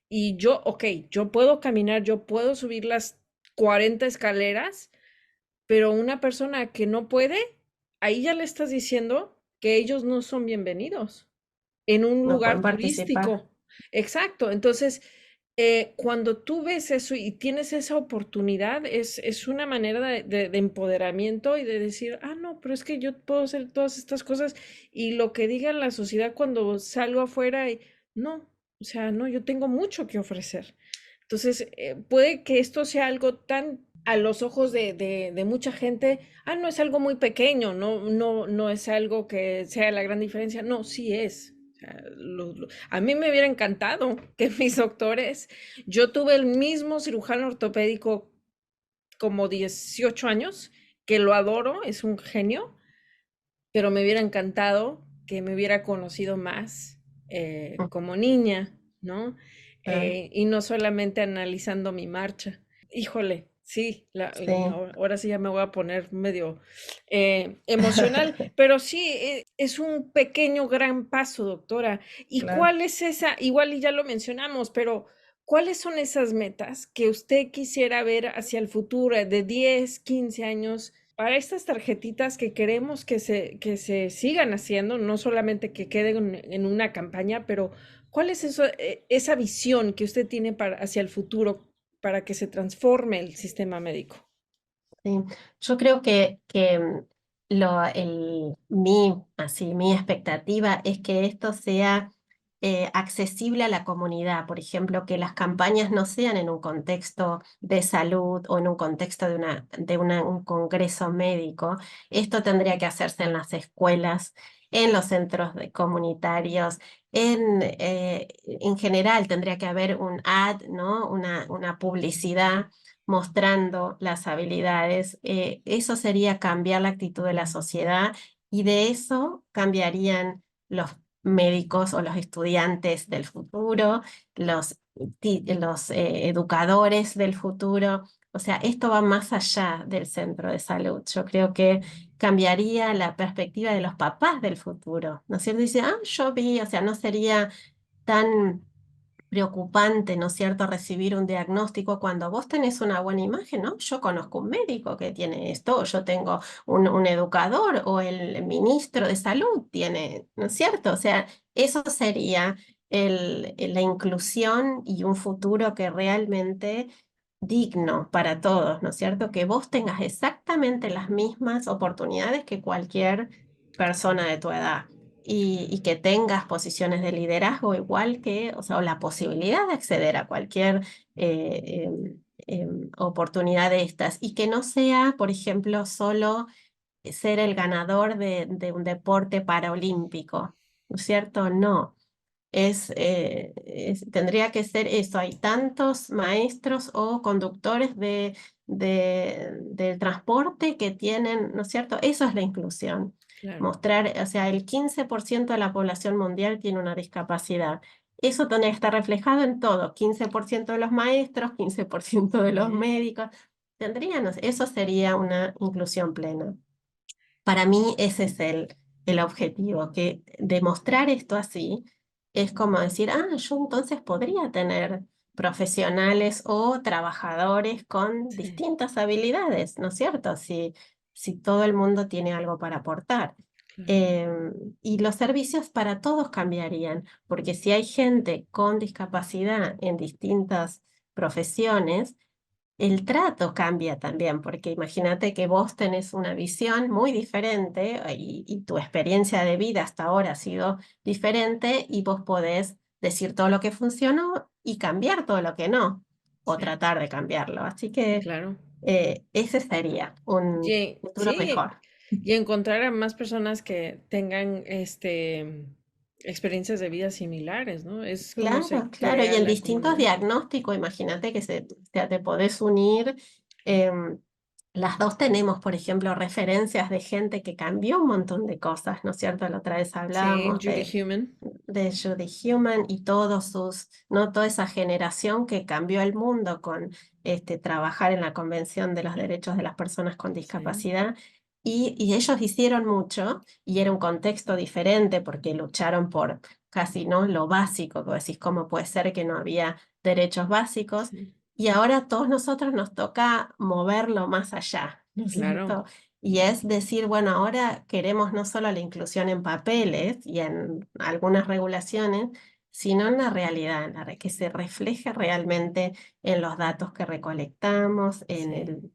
Y yo, ok, yo puedo caminar, yo puedo subir las 40 escaleras, pero una persona que no puede, ahí ya le estás diciendo que ellos no son bienvenidos en un No pueden lugar participar. turístico. Exacto. Entonces, cuando tú ves eso y tienes esa oportunidad, es una manera de empoderamiento y de decir, ah, no, pero es que yo puedo hacer todas estas cosas y lo que diga la sociedad cuando salgo afuera, no. O sea, no, yo tengo mucho que ofrecer. Entonces, puede que esto sea algo tan a los ojos de mucha gente, no es algo muy pequeño, no es algo que sea la gran diferencia. No, sí es. O sea, a mí me hubiera encantado que mis doctores, yo tuve el mismo cirujano ortopédico como 18 años, que lo adoro, es un genio, pero me hubiera encantado que me hubiera conocido más como niña, ¿no? Ah, Y no solamente analizando mi marcha. Híjole, sí, sí. ahora sí ya me voy a poner medio emocional, pero sí, es un pequeño gran paso, doctora. ¿Y Claro. cuál es esa? Igual y ya lo mencionamos, pero ¿cuáles son esas metas que usted quisiera ver hacia el futuro de 10, 15 años? Para estas tarjetitas que queremos que se sigan haciendo, no solamente que queden en una campaña, pero ¿cuál es eso, esa visión que usted tiene hacia el futuro para que se transforme el sistema médico? Sí, yo creo que mi expectativa es que esto sea accesible a la comunidad. Por ejemplo, que las campañas no sean en un contexto de salud o en un contexto un congreso médico. Esto tendría que hacerse en las escuelas, en los centros comunitarios. En general tendría que haber un ad, ¿no? Una publicidad mostrando las habilidades. Eso sería cambiar la actitud de la sociedad y de eso cambiarían los médicos o los estudiantes del futuro, los educadores del futuro. O sea, esto va más allá del centro de salud. Yo creo que cambiaría la perspectiva de los papás del futuro, ¿no es cierto? Dice, yo vi, o sea, no sería tan preocupante, ¿no es cierto?, recibir un diagnóstico cuando vos tenés una buena imagen, ¿no? Yo conozco un médico que tiene esto, o yo tengo un educador o el ministro de salud tiene, ¿no es cierto? O sea, eso sería la inclusión y un futuro que realmente digno para todos, ¿no es cierto? Que vos tengas exactamente las mismas oportunidades que cualquier persona de tu edad y que tengas posiciones de liderazgo igual que, o sea, o la posibilidad de acceder a cualquier oportunidad de estas y que no sea, por ejemplo, solo ser el ganador de un deporte paraolímpico, ¿no es cierto? No. Tendría que ser eso. Hay tantos maestros o conductores del transporte que tienen, ¿no es cierto? Eso es la inclusión. Claro. Mostrar, o sea, el 15% de la población mundial tiene una discapacidad. Eso tendría que estar reflejado en todo. 15% de los maestros, 15% de los Ujú. médicos. Eso sería una inclusión plena. Para mí ese es el objetivo, que demostrar esto así es como decir, yo entonces podría tener profesionales o trabajadores con Sí, distintas habilidades, ¿no es cierto? Si todo el mundo tiene algo para aportar. claro. Em, y los servicios para todos cambiarían, porque si hay gente con discapacidad en distintas profesiones, el trato cambia también, porque imagínate que vos tenés una visión muy diferente y tu experiencia de vida hasta ahora ha sido diferente y vos podés decir todo lo que funcionó y cambiar todo lo que no, o Sí, tratar de cambiarlo. Así que claro. ese sería un futuro Sí, mejor. y encontrar a más personas que tengan experiencias de vida similares, ¿no? Es como se Claro, claro, y crea en la distintos comunidad. diagnósticos, imagínate que o sea, te podés unir. em, las dos tenemos, por ejemplo, referencias de gente que cambió un montón de cosas, ¿no es cierto? La otra vez Sí, hablábamos Judy Human. de Judy Human y ¿no? Toda esa generación que cambió el mundo con trabajar en la Convención de los Derechos de las Personas con Sí, Discapacidad. Y ellos hicieron mucho y era un contexto diferente porque lucharon por casi, ¿no? Lo básico, que decís, ¿cómo puede ser que no había derechos básicos? sí, Y ahora a todos nosotros nos toca moverlo más allá, ¿no es claro, cierto? Y es decir, bueno, ahora queremos no solo la inclusión en papeles y en algunas regulaciones, sino en la realidad, que se refleje realmente en los datos que recolectamos, sí,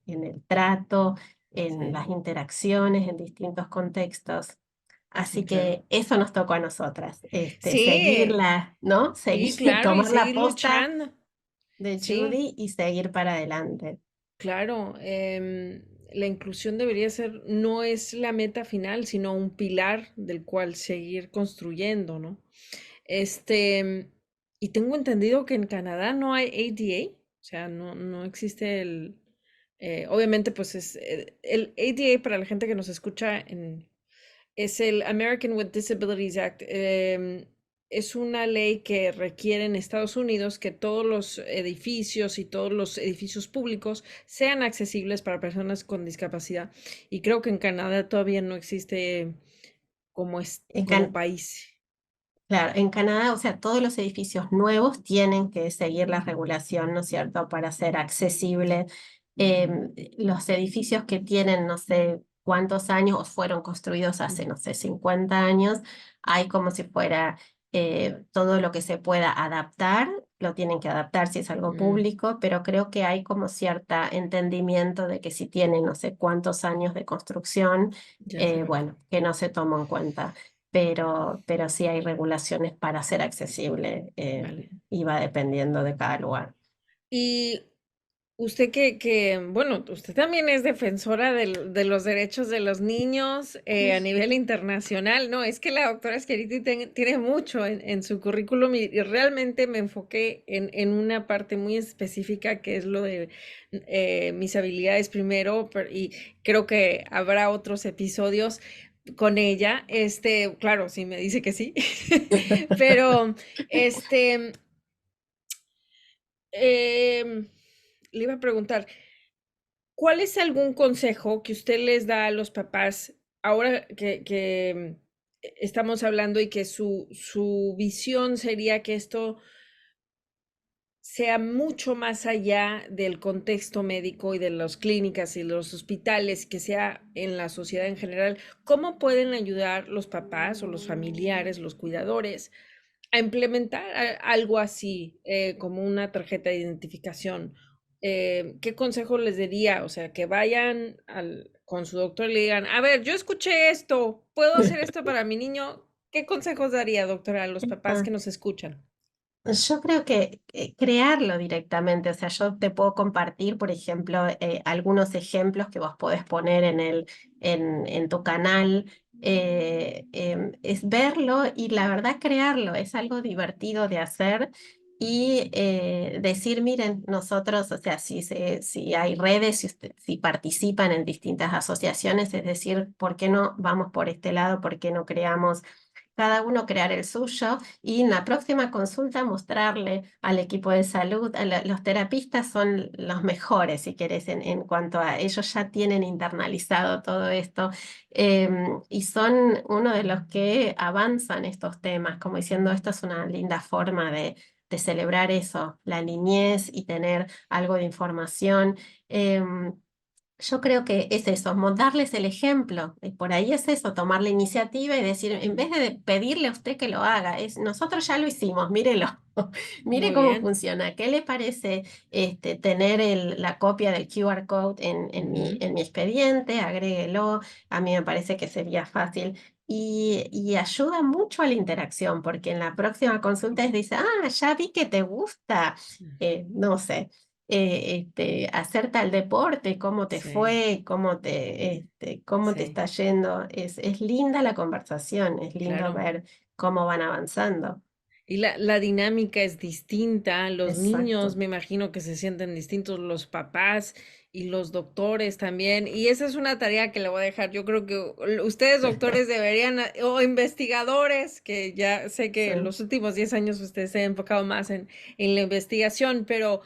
en el trato, en sí. las interacciones, en distintos contextos. Así Claro. que eso nos tocó a nosotras, Sí, seguirla, ¿no? Seguir, sí, claro, y tomar la seguir posta luchando. de Sí, Judy y seguir para adelante. claro. La inclusión debería ser, no es la meta final, sino un pilar del cual seguir construyendo, ¿no? Este, y tengo entendido que en Canadá no hay ADA, o sea, no existe obviamente, pues es el ADA para la gente que nos escucha es el American with Disabilities Act. Es una ley que requiere en Estados Unidos que todos los edificios y todos los edificios públicos sean accesibles para personas con discapacidad. Y creo que en Canadá todavía no existe En, como Can- país. Claro, en Canadá, o sea, todos los edificios nuevos tienen que seguir la regulación, ¿no es cierto?, para ser accesible. Los edificios que tienen, no sé cuántos años, o fueron construidos hace, no sé, 50 años, hay como si fuera todo lo que se pueda adaptar, lo tienen que adaptar si es algo Mm, público, pero creo que hay como cierto entendimiento de que si tienen no sé cuántos años de construcción, ya se ve. bueno, que no se toma en cuenta, pero sí hay regulaciones para ser accesible, Vale. y va dependiendo de cada lugar. Y usted bueno, usted también es defensora de los derechos de los niños a nivel internacional, ¿no? Es que la doctora Schiaretti tiene mucho en su currículum y realmente me enfoqué en una parte muy específica que es lo de mis habilidades primero y creo que habrá otros episodios con ella. Claro, sí me dice que sí, pero este... Em, le iba a preguntar, ¿cuál es algún consejo que usted les da a los papás ahora que estamos hablando y que su visión sería que esto sea mucho más allá del contexto médico y de las clínicas y los hospitales, que sea en la sociedad en general? ¿Cómo pueden ayudar los papás o los familiares, los cuidadores, a implementar algo así, como una tarjeta de identificación? ¿Qué consejo les diría? O sea, que vayan con su doctor y le digan, a ver, yo escuché esto, ¿puedo hacer esto para mi niño? ¿Qué consejos daría, doctora, a los papás Ah, que nos escuchan? Yo creo que crearlo directamente, o sea, yo te puedo compartir, por ejemplo, algunos ejemplos que vos podés poner en tu canal, es verlo y la verdad crearlo, es algo divertido de hacer y decir, miren, nosotros, o sea, si hay redes, si participan en distintas asociaciones, es decir, ¿por qué no vamos por este lado? ¿Por qué no creamos? Cada uno crear el suyo y en la próxima consulta mostrarle al equipo de salud, los terapistas son los mejores, si querés, en cuanto a ellos ya tienen internalizado todo esto, y son uno de los que avanzan estos temas, como diciendo, esto es una linda forma de celebrar eso, la niñez y tener algo de información. Em, yo creo que es eso, darles el ejemplo. Por ahí es eso, tomar la iniciativa y decir, en vez de pedirle a usted que lo haga, nosotros ya lo hicimos, mírelo, mire Muy cómo bien. funciona. ¿Qué le parece tener la copia del QR code Ujú. en mi expediente? Agréguelo, a mí me parece que sería fácil. Y ayuda mucho a la interacción, porque en la próxima consulta dice, ah, ya vi que te gusta, no sé, hacer tal deporte, cómo te Sí, fue, cómo te sí, está yendo. Es linda la conversación, es lindo claro. ver cómo van avanzando. Y la dinámica es distinta, los niños Exacto. me imagino que se sienten distintos, los papás y los doctores también. Y esa es una tarea que le voy a dejar. Yo creo que ustedes doctores deberían, o investigadores, que ya sé que Sí, en los últimos 10 años ustedes se han enfocado más en la investigación, pero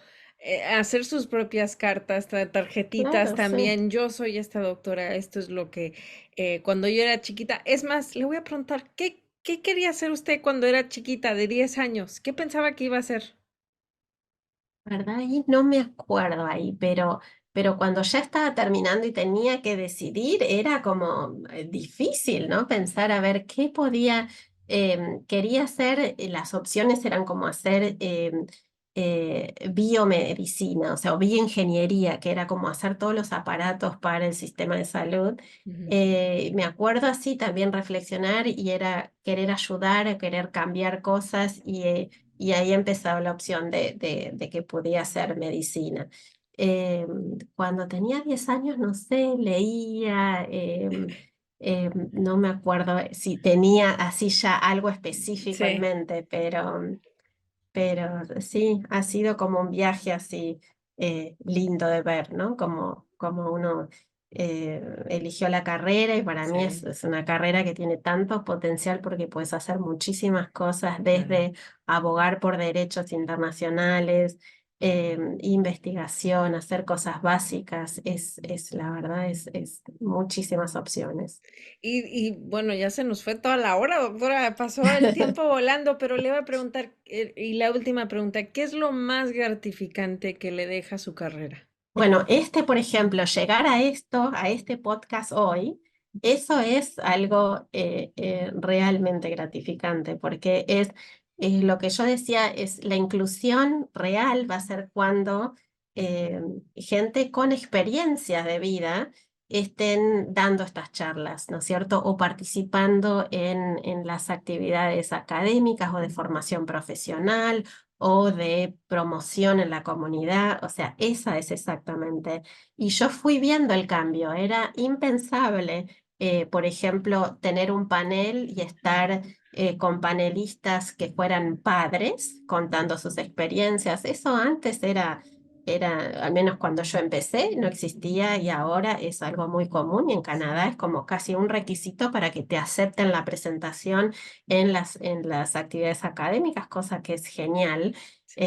hacer sus propias cartas, tarjetitas claro, sí. también. Yo soy esta doctora, esto es lo que cuando yo era chiquita. Es más, le voy a preguntar, ¿qué quería hacer usted cuando era chiquita, de 10 años? ¿Qué pensaba que iba a hacer? ¿Verdad? Y no me acuerdo ahí, pero cuando ya estaba terminando y tenía que decidir, era como difícil, ¿no? Pensar a ver qué quería hacer, las opciones eran como hacer biomedicina, o sea, o bioingeniería, que era como hacer todos los aparatos para el sistema de salud. Ujú. Me acuerdo así también reflexionar y era querer ayudar, querer cambiar cosas y ahí empezó la opción de que podía hacer medicina. Eh, Cuando tenía 10 años, no sé, leía, no me acuerdo si tenía así ya algo específico en Sí. mente, pero sí, ha sido como un viaje así lindo de ver, ¿no? Como uno eligió la carrera y para mí Sí, es una carrera que tiene tanto potencial porque puedes hacer muchísimas cosas, claro. desde abogar por derechos internacionales, investigación, hacer cosas básicas, la verdad, es muchísimas opciones. Y bueno, ya se nos fue toda la hora, doctora, pasó el tiempo volando, pero le voy a preguntar, y la última pregunta, ¿qué es lo más gratificante que le deja su carrera? Bueno, por ejemplo, llegar a esto, a este podcast hoy, eso es algo realmente gratificante, porque es lo que yo decía, es la inclusión real va a ser cuando eh, gente con experiencias de vida estén dando estas charlas, ¿no es cierto? O participando en las actividades académicas o de formación profesional o de promoción en la comunidad, o sea, esa es exactamente. Y yo fui viendo el cambio, era impensable, por ejemplo, tener un panel y estar con panelistas que fueran padres contando sus experiencias. Eso antes al menos cuando yo empecé, no existía y ahora es algo muy común y en Canadá es como casi un requisito para que te acepten la presentación en las actividades académicas, cosa que es genial. Sí.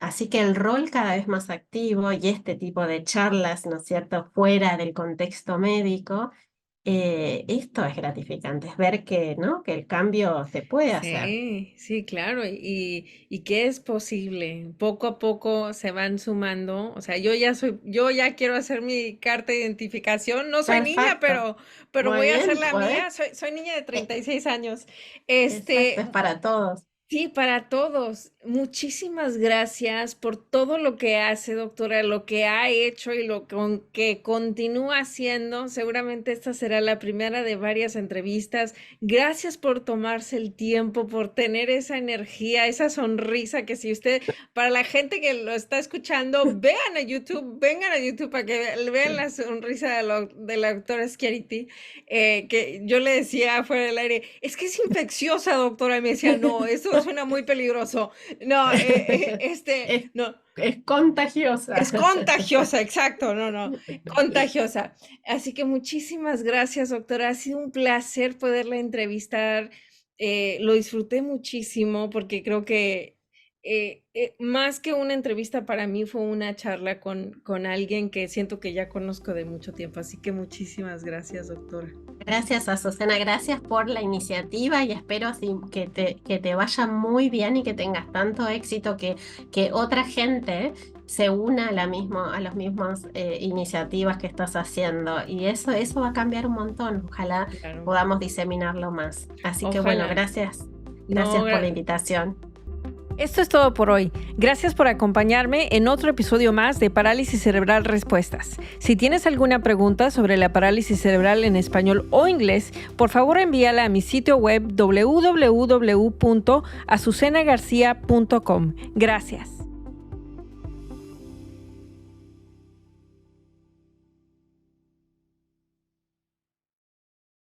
Así que el rol cada vez más activo y este tipo de charlas, ¿no es cierto?, fuera del contexto médico, esto es gratificante, es ver que, ¿no?, que el cambio se puede hacer. Sí, sí, claro, y que es posible. Poco a poco se van sumando. O sea, yo ya quiero hacer mi carta de identificación. No soy niña, Perfecto. pero Muy voy a hacer bien, la ¿podés? mía. Soy niña de Eh, 36 años. Exacto, es para todos. Sí, para todos. Muchísimas gracias por todo lo que hace, doctora, lo que ha hecho y que continúa haciendo. Seguramente esta será la primera de varias entrevistas. Gracias por tomarse el tiempo, por tener esa energía, esa sonrisa que si usted, para la gente que lo está escuchando, vean a YouTube, vengan a YouTube para que vean la sonrisa de la doctora Schiariti, que yo le decía fuera del aire, es que es infecciosa, doctora, y me decía, no, eso suena muy peligroso. No, Es, no, es contagiosa. es contagiosa, exacto, no, no, contagiosa. Así que muchísimas gracias, doctora. Ha sido un placer poderla entrevistar. Lo disfruté muchísimo porque creo que más que una entrevista para mí fue una charla con alguien que siento que ya conozco de mucho tiempo. Así que muchísimas gracias, doctora. Gracias, Azucena, gracias por la iniciativa y espero así que te vaya muy bien y que tengas tanto éxito que otra gente se una a las mismas iniciativas que estás haciendo y eso va a cambiar un montón. Ojalá Claro, podamos diseminarlo más. Así que bueno, ojalá. gracias. No, Gracias por la invitación. esto es todo por hoy. Gracias por acompañarme en otro episodio más de Parálisis Cerebral Respuestas. Si tienes alguna pregunta sobre la parálisis cerebral en español o inglés, por favor envíala a mi sitio web www.azucenagarcia.com. Gracias.